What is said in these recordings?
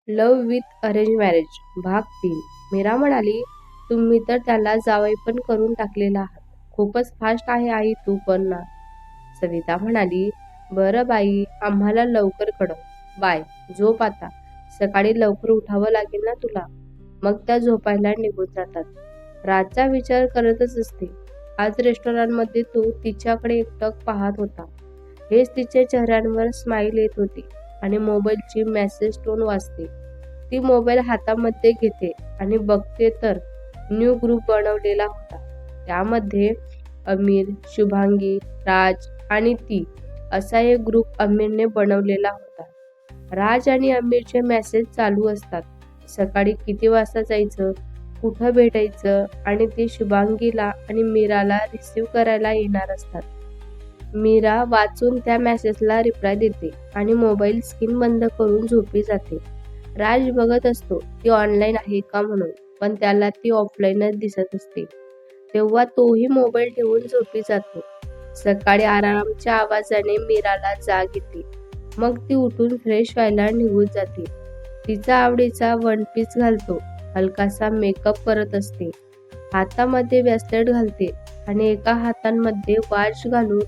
Love with arrange marriage भाग 3. मीरा म्हणाली, तुम्ही तर त्याला जावई पण करून टाकलेला आहात. खूपच फास्ट आहे आई तू पण ना. सविता म्हणाली, बरं बाई, आम्हाला लवकर कळव. बाय, झोप आता. सकाळी लवकर उठावं लागेल ना तुला. मग त्या झोपायला निघून जातात. राजचा विचार करतच असते. आज रेस्टॉरंटमध्ये तो तिच्याकडे एकटक पाहत होता. हेच तिच्या चेहऱ्यावर स्माईल येत होती आणि मोबाईलची मेसेज टोन वाजते. ती मोबाईल हातामध्ये घेते आणि बघते तर न्यू ग्रुप बनवलेला होता. त्यामध्ये अमीर, शुभांगी, राज आणि ती असा एक ग्रुप अमीरने बनवलेला होता. राज आणि अमीरचे मेसेज चालू असतात. सकाळी किती वाजता जायचं, कुठं भेटायचं आणि ते शुभांगीला आणि मीराला रिसीव्ह करायला येणार असतात. मीरा वाचून त्या मेसेजला रिप्लाय देते आणि मोबाईल स्क्रीन बंद करून झोपी जाते. राज बघत असतो ती ऑनलाईन आहे का म्हणून, पण त्याला ती ऑफलाईनच दिसत असते. तेव्हा तोही मोबाईल ठेवून झोपी जातो. सकाळी अलार्मच्या आवाजाने मीराला जाग येते. मग ती उठून फ्रेश व्हायला निघून जाते. तिचा आवडीचा वन पीस घालतो, हलकासा मेकअप करत असते, हातामध्ये ब्रेसलेट घालते आणि एका हातांमध्ये वॉच घालून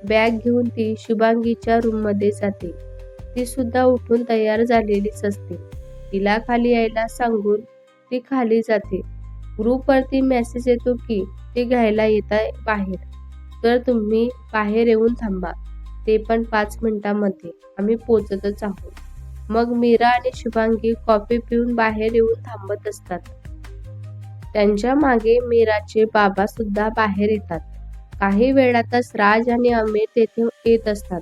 बॅग घेऊन ती शुभांगीच्या रूममध्ये जाते. ती सुद्धा उठून तयार झालेलीच असते. तिला खाली यायला सांगून ती खाली जाते. ग्रुपवरती मेसेज येतो की ते घ्यायला येताय बाहेर, तर तुम्ही बाहेर येऊन थांबा. ते पण 5 मिनिटांमध्ये. आम्ही पोचतच आहोत. मग मीरा आणि शुभांगी कॉफी पिऊन बाहेर येऊन थांबत असतात. त्यांच्या मागे मीराचे बाबा सुद्धा बाहेर येतात. काही वेळातच राज आणि अमीर तेथे येत असतात.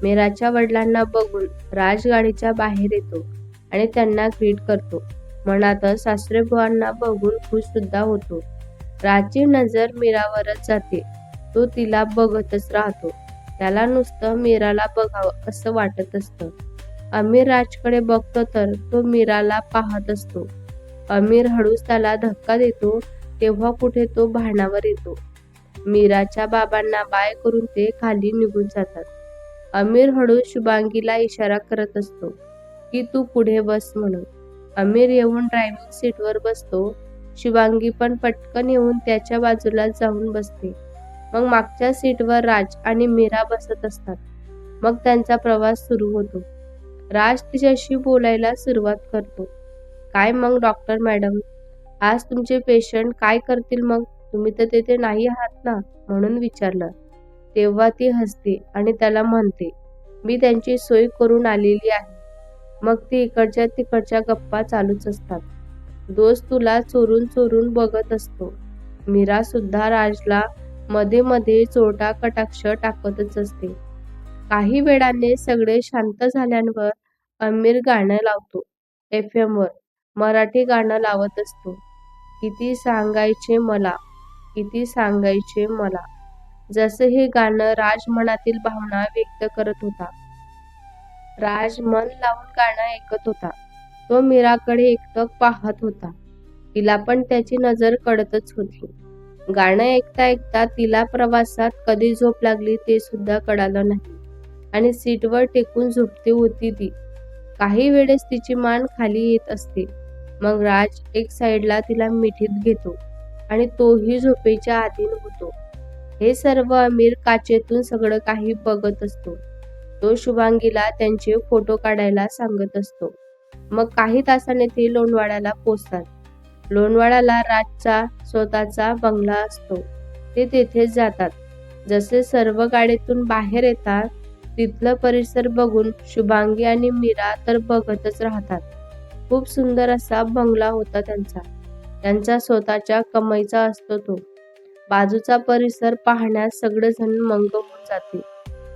मीराच्या वडिलांना बघून राज गाडीच्या बाहेर येतो आणि त्यांना ग्रीट करतो. मनातच सासरेबुवांना बघून खुश सुद्धा होतो. राजची नजर मीरावरच जाते. तो तिला बघतच राहतो. त्याला नुसतं मीराला बघावं असं वाटत असतं. अमीर राजकडे बघतो तर तो मीराला पाहत असतो. अमीर हळूच त्याला धक्का देतो तेव्हा कुठे तो भानावर येतो. मीराच्या बाबांना बाय करून ते खाली निघून जातात. अमीर हळूच शुभांगीला इशारा करत असतो की तू पुढे बस म्हणून. अमीर येऊन ड्रायव्हिंग सीटवर बसतो. शुभांगी पण पटकन येऊन त्याच्या बाजूला जाऊन बसते. मग मागच्या सीटवर राज आणि मीरा बसत असतात. मग त्यांचा प्रवास सुरू होतो. राज तिच्याशी बोलायला सुरुवात करतो. काय मग डॉक्टर मॅडम, आज तुमचे पेशंट काय करतील मग? तुम्ही तर तेथे नाही आहात ना, म्हणून विचारलं. तेव्हा ती हसते आणि त्याला म्हणते, मी त्यांची सोय करून आलेली आहे. मग ती इकडच्या तिकडच्या गप्पा चालूच असतात. दोस्त तुला चोरून चोरून बघत असतो. मीरा सुद्धा राजला मध्ये मध्ये चोरटा कटाक्ष टाकतच असते. काही वेळाने सगळे शांत झाल्यावर अमीर गाणं लावतो. FM वर मराठी गाणं लावत असतो. किती सांगायचे मला, किती सांगायचे मला. जसं हे गाणं राज मनातील भावना व्यक्त करत होता. राज मन लावून गाणं ऐकत होता. तो मीराकडे एकटक पाहत होता. तिला पण त्याची नजर कळतच होती. गाणं ऐकता ऐकता तिला प्रवासात कधी झोप लागली ते सुद्धा कळालं नाही आणि सीटवर टेकून झोपती होती ती. काही वेळेस तिची मान खाली येत असते. मग राज एक साईडला तिला मिठीत घेतो आणि तोही झोपेच्या अधीन होतो. हे सर्व अमीर काचेतून सगळं काही बघत असतो. तो शुभांगीला त्यांचे फोटो काढायला सांगत असतो. मग काही तासाने ते लोणवाड्याला पोचतात. लोणवाड्याला राजचा स्वतःचा बंगला असतो. ते तेथेच जातात. जसे सर्व गाडीतून बाहेर येतात तिथलं परिसर बघून शुभांगी आणि मीरा तर बघतच राहतात. खूप सुंदर असा बंगला होता त्यांचा. त्यांचा स्वतःच्या कमाईचा असतो तो. बाजूचा परिसर पाहण्यास सगळेजण मंग होऊन जाते.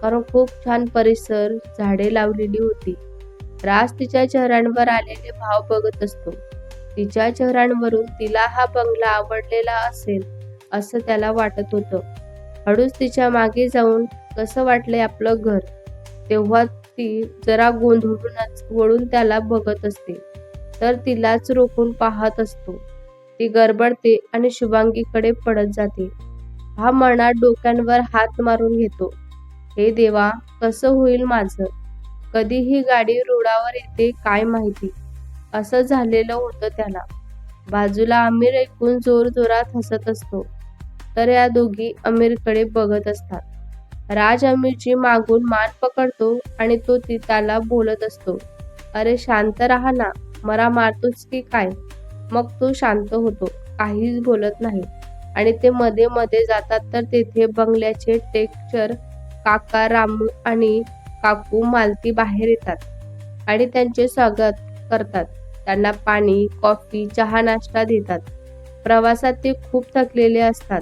कारण खूप छान परिसर, झाडे लावलेली होती. राज तिच्या चेहऱ्यावर आलेले भाव बघत असतो. तिच्या चेहऱ्यावरून तिला हा बंगला आवडलेला असेल असं त्याला वाटत होतं. हळूच तिच्या मागे जाऊन कसं वाटलंय आपलं घर, तेव्हा ती जरा गोंधळूनच वळून त्याला बघत असते. तर तिलाच रोखून पाहत असतो. ती गडबडते आणि शुभांगीकडे पळत जाते. हा मनात डोक्यांवर हात मारून घेतो. हे देवा, कसं होईल माझं? कधी ही गाडी रुळावर येते काय माहिती. असं झालेलं होतं त्याला. बाजूला आमिर ऐकून जोरजोरात हसत असतो, तर या दोघी आमिरकडे बघत असतात. राज आमिरची मागून मान पकडतो आणि तो त्याला बोलत असतो, अरे शांत राहा ना, मला मारतोस की काय? मग तो शांत होतो, काहीच बोलत नाही आणि ते मध्ये मध्ये जातात तर तेथे बंगल्याचे टेक्चर काका रामू आणि काकू मालती बाहेर येतात आणि त्यांचे स्वागत करतात. त्यांना पाणी, कॉफी, चहा, नाश्ता देतात. प्रवासात ते खूप थकलेले असतात.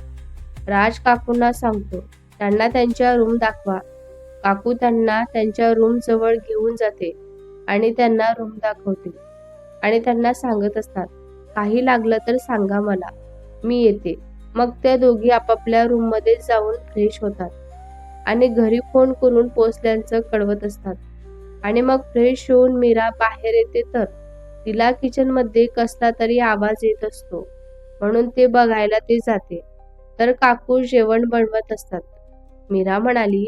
राज काकूंना सांगतो, त्यांना त्यांच्या रूम दाखवा. काकू त्यांना त्यांच्या रूम जवळ घेऊन जाते आणि त्यांना रूम दाखवते आणि त्यांना सांगत असतात, काही लागलं तर सांगा मला, मी येते. मग त्या दोघी आपापल्या रूममध्ये जाऊन फ्रेश होतात आणि घरी फोन करून पोहोचल्याचं कळवत असतात. आणि मग फ्रेश होऊन मीरा बाहेर येते तर तिला किचनमध्ये कसला तरी आवाज येत असतो, म्हणून ते बघायला ते जाते. तर काकू जेवण बनवत असतात. मीरा म्हणाली,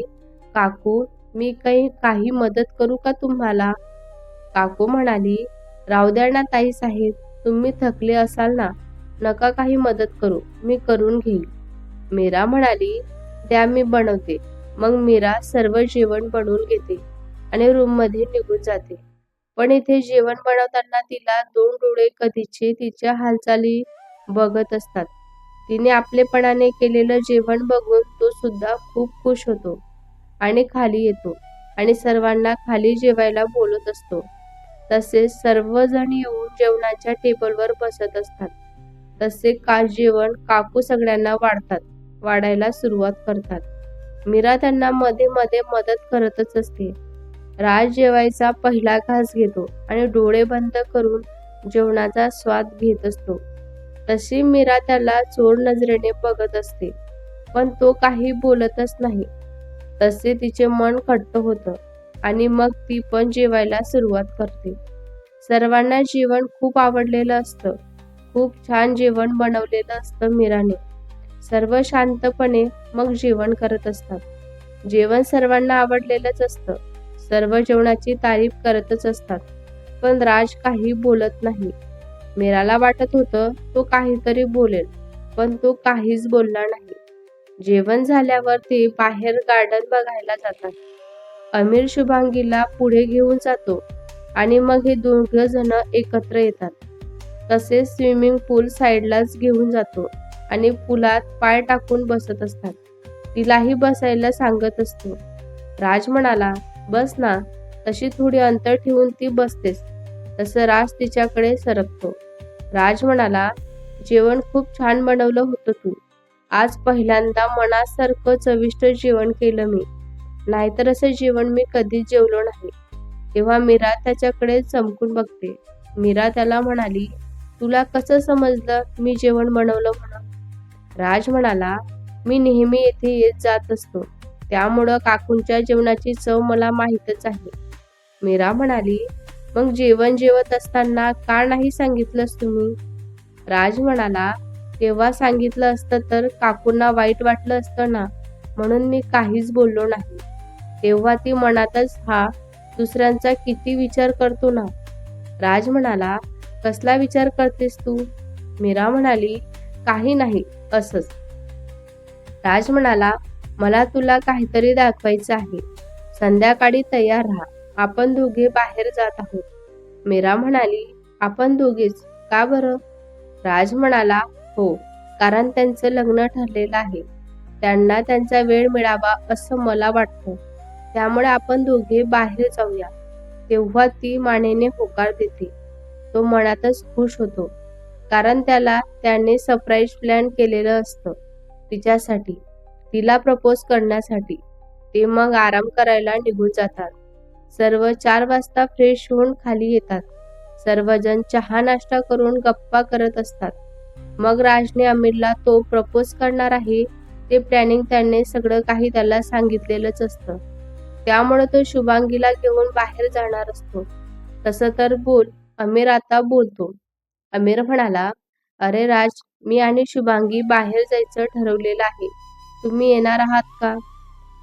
काकू, मी काही मदत करू का तुम्हाला? काकू म्हणाली, राहू द्या ना ताई साहेब, तुम्ही थकले असाल ना, नका काही मदत करू, मी करून घेईल. मीरा म्हणाली, द्या मी बनवते. मग मीरा सर्व जेवण बनवून घेते आणि रूममध्ये निघून जाते. पण इथे जेवण बनवताना तिला दोन डोळे कधीचे तिच्या हालचाली बघत असतात. तिने आपलेपणाने केलेलं जेवण बघून तो सुद्धा खूप खुश होतो आणि खाली येतो आणि सर्वांना खाली जेवायला बोलत असतो. तसेच सर्वजण येऊन जेवणाच्या टेबलवर बसत असतात. तसे जेवण काकू सगळ्यांना वाढायला सुरुवात करतात. मीरा त्यांना मध्ये मध्ये मदत करतच असते. राज जेवायचा पहिला घास घेतो आणि डोळे बंद करून जेवणाचा स्वाद घेत असतो. तशी मीरा त्याला चोर नजरेने बघत असते, पण तो काही बोलतच नाही. तसे तिचे मन खट्ट होतं आणि मग ती पण जेवायला सुरुवात करते. सर्वांना जेवण खूप आवडलेलं असतं. खूप छान जेवण बनवलेलं असतं मीराने. सर्व शांतपणे मग जेवण करत असतात. जेवण सर्वांना आवडलेलंच असतं. सर्व जेवणाची तारीफ करतच असतात. पण राज काही बोलत नाही. मीराला वाटत होतं तो काहीतरी बोलेल, पण तो काहीच बोलला नाही. जेवण झाल्यावर ते बाहेर गार्डन बघायला जातात. आमिर शुभांगीला पुढे घेऊन जातो आणि मग हे दोघं जण एकत्र येतात. तसेच स्विमिंग पूल साईडलाच घेऊन जातो आणि पुलात पाय टाकून बसत असतात. तिलाही बसायला सांगत असतो. राज म्हणाला, बस ना. तशी थोडी अंतर ठेवून ती बसतेस. तसं राज तिच्याकडे सरकतो. राज म्हणाला, जेवण खूप छान बनवलं होतं तू. आज पहिल्यांदा मनासारखं चविष्ट जेवण केलं मी. नाहीतर असं जेवण मी कधीच जेवलो नाही. तेव्हा मीरा त्याच्याकडे चमकून बघते. मीरा त्याला म्हणाली, तुला कसं समजलं मी जेवण बनवलं म्हणून? राज म्हणाला, मी नेहमी येथे येत जात असतो, त्यामुळं काकूंच्या जेवणाची चव मला माहीतच आहे. मीरा म्हणाली, मग जेवण जेवत असताना का नाही सांगितलंस तुम्ही? राज म्हणाला, तेव्हा सांगितलं असतं तर काकूंना वाईट वाटलं असतं ना, म्हणून मी काहीच बोललो नाही. तेव्हा ती मनातच हा दुसऱ्यांचा किती विचार करतो ना. राज म्हणाला, कसला विचार करतेस तू? मीरा म्हणाली, काही नाही, असंच. राज म्हणाला, मला तुला काहीतरी दाखवायचं आहे. संध्याकाळी तयार राहा, आपण दोघे बाहेर जात आहोत. मीरा म्हणाली, आपण दोघेच, का बरं? राज म्हणाला, हो, कारण त्यांचं लग्न ठरलेलं आहे. त्यांना त्यांचा वेळ मिळावा असं मला वाटतं. त्यामुळे आपण दोघे बाहेर जाऊया. तेव्हा ती मानेने होकार देते. तो मनातच खुश होतो, कारण त्याने सरप्राईज प्लॅन केलेलं असतं तिच्यासाठी, तिला प्रपोज करण्यासाठी. ते मग आराम करायला निघून जातात. सर्व 4 वाजता फ्रेश होऊन खाली येतात. सर्वजण चहा नाश्ता करून गप्पा करत असतात. मग राजने आमिरला तो प्रपोज करणार आहे ते प्लॅनिंग त्याने सगळं काही त्याला सांगितलेलंच असतं. त्यामुळे तो शुभांगीला घेऊन बाहेर जाणार असतो. तसं तर आमिर आता बोलतो. आमिर म्हणाला, अरे राज, मी आणि शुभांगी बाहेर जायचं ठरवलेलं आहे. तुम्ही येणार आहात का?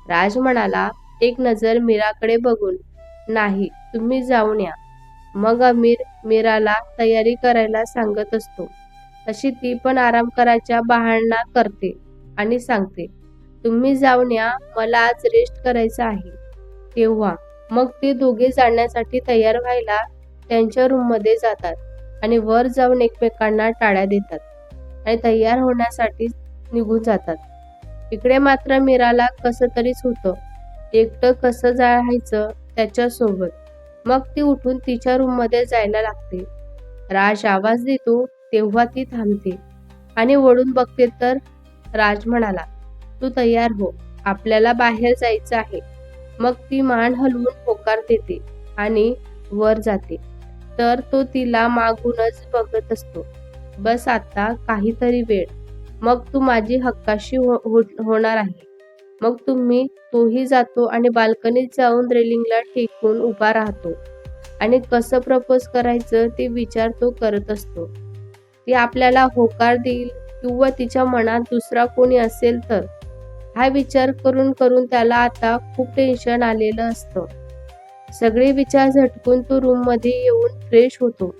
राज म्हणाला, एक नजर मीराकडे बघून, नाही, तुम्ही जाऊन या. मग अमीर मीराला तयारी करायला सांगत असतो. तशी ती पण आराम करायचा बहाणा करते आणि सांगते, तुम्ही जाऊन या, मला आज रेस्ट करायचं आहे. तेव्हा मग ते दोघे जाण्यासाठी तयार व्हायला त्यांच्या रूममध्ये जातात आणि वर जाऊन एकमेकांना टाळ्या देतात आणि तयार होण्यासाठी निघून जातात. इकडे मात्र मीराला कसं तरीच होतं. एकटं कसं जायचं त्याच्यासोबत. मग ती उठून तिच्या रूममध्ये जायला लागते. राज आवाज देतो तेव्हा ती थांबते आणि वळून बघते तर राज म्हणाला, तू तयार हो, आपल्याला बाहेर जायचं आहे. मग ती मान हलवून होकार देते आणि वर जाते. तर तो तिला मागूनच बघत असतो. बस आता काहीतरी वेळ, मग तू माझी हक्काशी होणार आहे. मग तोही जातो आणि बाल्कनीत जाऊन रेलिंगला टेकून उभा राहतो आणि कसं प्रपोज करायचं ते विचार तो करत असतो. ती आपल्याला होकार देईल किंवा तिच्या मनात दुसरा कोणी असेल तर, हा विचार करून करून त्याला आता खूप टेन्शन आलेलं असतं. सगळे विचार झटकून तो रूम मध्ये येऊन फ्रेश होतो.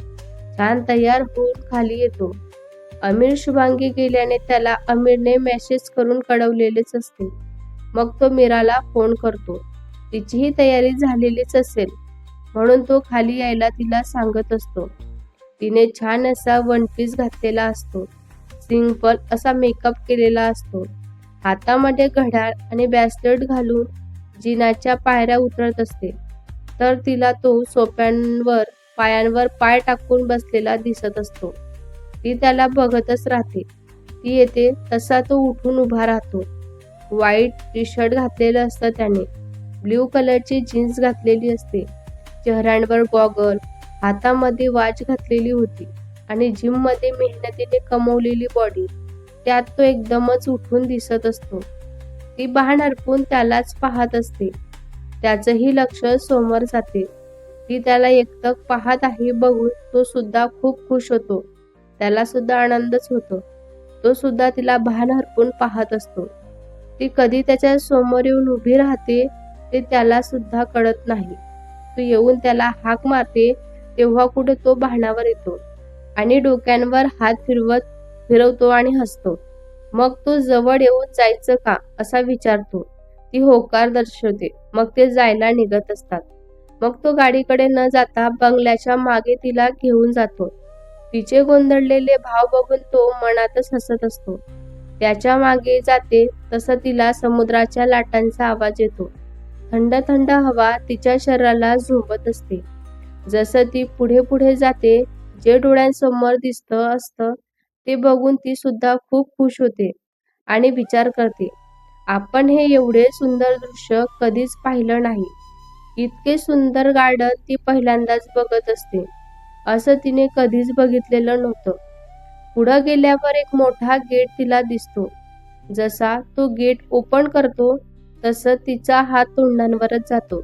छान तयार होऊन खाली येतो. अमीर शुभांगी गेल्याने त्याला अमीरने मेसेज करून कळवलेलेच असते. मग तो मीराला फोन करतो. तिचीही तयारी झालेलीच असेल म्हणून तो खाली यायला तिला सांगत असतो. तिने छान असा वन पीस घातलेला असतो. सिंपल असा मेकअप केलेला असतो. हातामध्ये घड्याळ आणि ब्रेसलेट घालून जिनाच्या पायऱ्या उतरत असते. तर तिला तो सोप्यांवर पायांवर पाय टाकून बसलेला दिसत असतो. ती त्याला बघतच राहते. ती येते तसा तो उठून उभा राहतो. व्हाईट टी शर्ट घातलेलं असतं त्याने. ब्ल्यू कलरची जीन्स घातलेली असते. चेहऱ्यांवर गॉगल, हातामध्ये वॉच घातलेली होती आणि जिम मध्ये मेहनतीने कमवलेली बॉडी, त्यात तो एकदमच उठून दिसत असतो. ती बाण हरपून त्यालाच पाहत असते. त्याचंही लक्ष समोर जाते. ती त्याला एकटक पाहत आहे बघून तो सुद्धा खूप खुश होतो. त्याला सुद्धा आनंदच होतो. तो सुद्धा तिला भान हरपून पाहत असतो. ती कधी त्याच्या समोर येऊन उभी राहते ते त्याला सुद्धा कळत नाही. तो येऊन त्याला हाक मारते तेव्हा कुठे तो भानावर येतो आणि डोक्यांवर हात फिरवतो आणि हसतो. मग तो जवळ येऊन जायचं का असा विचारतो. ती होकार दर्शवते. मग ते जायला निघत असतात. मग तो गाडीकडे न जाता बंगल्याच्या मागे तिला घेऊन जातो. तिचे गोंधळलेले भाव बघून तो मनातच हसत असतो. त्याच्या मागे जाते तसं तिला समुद्राच्या लाटांचा आवाज येतो. थंड थंड हवा तिच्या शरीराला झोंबत असते. जसं ती पुढे पुढे जाते, जे डोळ्यांसमोर दिसतं असतं ते बघून ती सुद्धा खूप खुश होते आणि विचार करते, आपण हे एवढे सुंदर दृश्य कधीच पाहिलं नाही. इतके सुंदर गार्डन ती पहिल्यांदाच बघत असते. असं तिने कधीच बघितलेलं नव्हतं. पुढं गेल्यावर एक मोठा गेट तिला दिसतो. जसा तो गेट ओपन करतो तसं तिचा हात तोंडांवरच जातो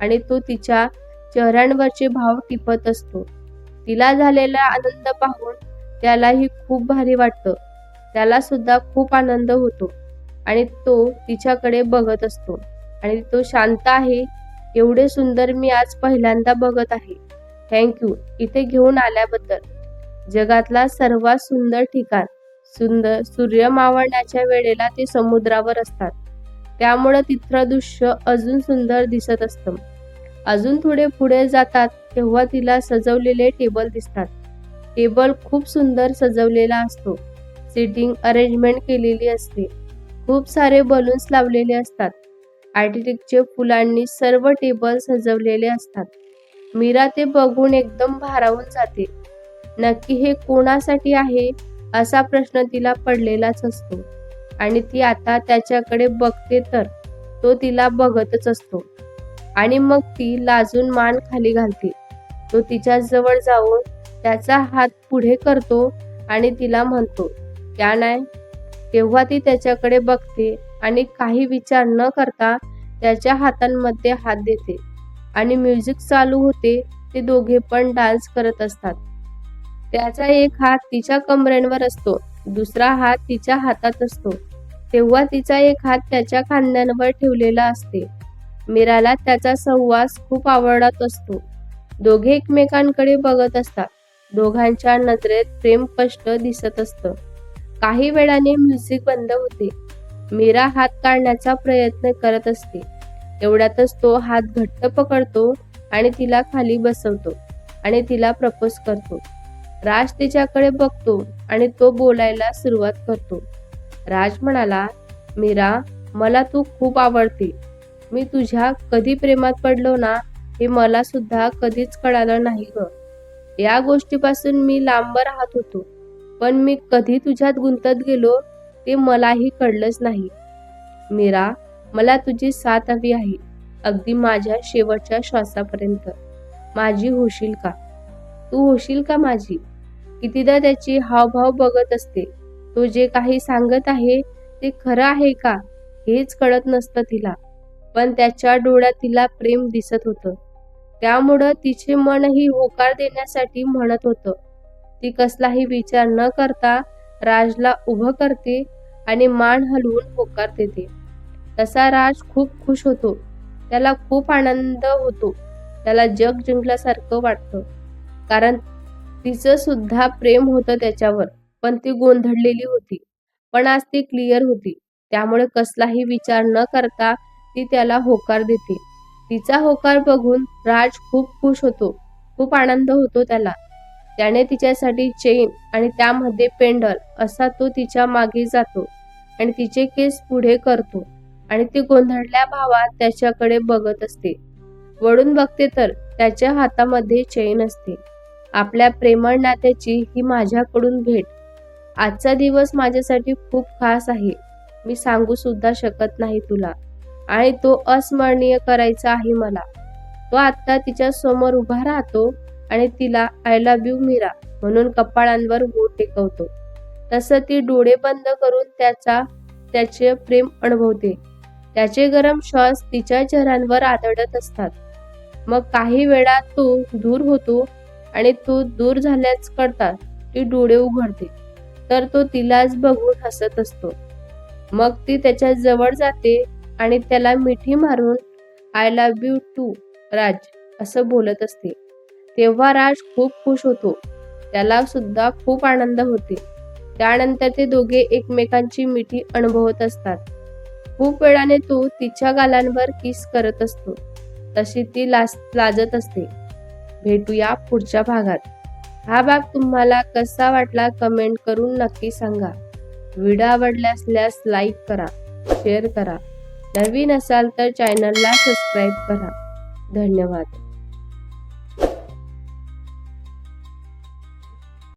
आणि तो तिच्या चेहऱ्यांवरचे भाव टिपत असतो. तिला झालेला आनंद पाहून त्यालाही खूप भारी वाटतं. त्याला सुद्धा खूप आनंद होतो आणि तो तिच्याकडे बघत असतो आणि तो शांत आहे. एवढे सुंदर मी आज पहिल्यांदा बघत आहे. थँक्यू इथे घेऊन आल्याबद्दल. जगातला सर्वात सुंदर ठिकाण. सूर्य मावळण्याच्या वेळेला ते समुद्रावर असतात. त्यामुळं तिथलं दृश्य अजून सुंदर दिसत असतं. अजून थोडे पुढे जातात तेव्हा तिला सजवलेले टेबल दिसतात. टेबल खूप सुंदर सजवलेला असतो. सिटिंग अरेंजमेंट केलेली असते. खूप सारे बलून्स लावलेले असतात. आर्टिस्टिकचे फुलांनी सर्व टेबल सजवलेले असतात. मीरा ते बघून एकदम भारावून जाते. नक्की हे कोणासाठी आहे असा प्रश्न तिला पडलेलाच असतो आणि ती आता त्याच्याकडे बघते तर तो तिला बघतच असतो आणि मग ती लाजून मान खाली घालते. तो तिच्या जवळ जाऊन त्याचा हात पुढे करतो आणि तिला म्हणतो, क्या नाही? तेव्हा ती त्याच्याकडे बघते आणि काही विचार न करता त्याच्या हातांमध्ये हात देते आणि म्युझिक चालू होते. ते दोघे पण डान्स करत असतात. त्याचा एक हात तिच्या कमरेवर असतो, दुसरा हात तिच्या हातात असतो. तेव्हा तिचा एक हात त्याच्या खांद्यावर ठेवलेला असते. मीराला त्याचा सहवास खूप आवडत असतो. दोघे एकमेकांकडे बघत असतात. दोघांच्या नजरेत प्रेम स्पष्ट दिसत असतं. काही वेळाने म्युझिक बंद होते. मीरा हात काढण्याचा प्रयत्न करत असते. तेवढ्यातच तो हात घट्ट पकडतो आणि तिला खाली बसवतो आणि तिला प्रपोज करतो. राज तिच्याकडे बघतो आणि तो बोलायला सुरुवात करतो. राज म्हणाला, मीरा, मला तू खूप आवडते. मी तुझ्या कधी प्रेमात पडलो ना, हे मला सुद्धा कधीच कळालं नाही ग. या गोष्टीपासून मी लांब राहत होतो, पण मी कधी तुझ्यात गुंतत गेलो ते मलाही कळलंच नाही. मीरा, मला तुझी साथ हवी आहे, अगदी माझ्या शेवटच्या श्वासापर्यंत. माझी होशील का? तू होशील का माझी? कितीदा त्याची हावभाव बघत असते. तो जे काही सांगत आहे ते खरं आहे का हेच कळत नसतं तिला. पण त्याच्या डोळ्यात तिला प्रेम दिसत होतं. त्यामुळं तिचे मनही होकार देण्यासाठी म्हणत होतं. ती कसलाही विचार न करता राजला उभं करते आणि मान हलवून होकार देते. तसा राज खूप खुश होतो. त्याला खूप आनंद होतो. त्याला जग जिंकल्यासारखं वाटतं. कारण तिचं सुद्धा प्रेम होतं त्याच्यावर, पण ती गोंधळलेली होती. पण आज ती क्लिअर होती. त्यामुळे कसलाही विचार न करता ती त्याला होकार देते. तिचा होकार बघून राज खूप खुश होतो. खूप आनंद होतो त्याला. त्याने तिच्यासाठी चेन आणि त्यामध्ये पेंडल असा तो तिच्या मागे जातो आणि तिचे केस पुढे करतो आणि ती गोंधळल्या भावात त्याच्याकडे बघत असते. वळून बघते तर त्याच्या हातामध्ये चेन असते. आपल्या प्रेमळ नात्याची ही माझ्याकडून भेट. आजचा दिवस माझ्यासाठी खूप खास आहे. मी सांगू सुद्धा शकत नाही तुला. आणि तो अस्मरणीय करायचा आहे मला. तो आता तिच्या समोर उभा राहतो आणि तिला आय लव्ह यू मीरा म्हणून कपाळांवर बोट टेकवतो. तसं ती डोळे बंद करून त्याचे प्रेम अनुभवते. त्याचे गरम श्वास तिच्या चेहऱ्यावर आदळत असतात. मग काही वेळा तो दूर होतो आणि तो दूर झाल्याच कळतात ती डोळे उघडते तर तो तिलाच बघून हसत असतो. मग ती त्याच्या जवळ जाते आणि त्याला मिठी मारून आय लव्ह यू टू राज असं बोलत असते. तेव्हा राज खूप खुश होतो. त्याला सुद्धा खूप आनंद होते. त्यानंतर ते दोघे एकमेकांची मिठी अनुभवत असतात. खूप वेळाने तो तिच्या गालांवर किस करत असतो. तशी ती लाजत असते. भेटूया पुढच्या भागात. हा भाग तुम्हाला कसा वाटला कमेंट करून नक्की सांगा. व्हिडिओ आवडल्यास लाईक करा, शेअर करा. नवीन असाल तर चॅनलला सबस्क्राईब करा. धन्यवाद.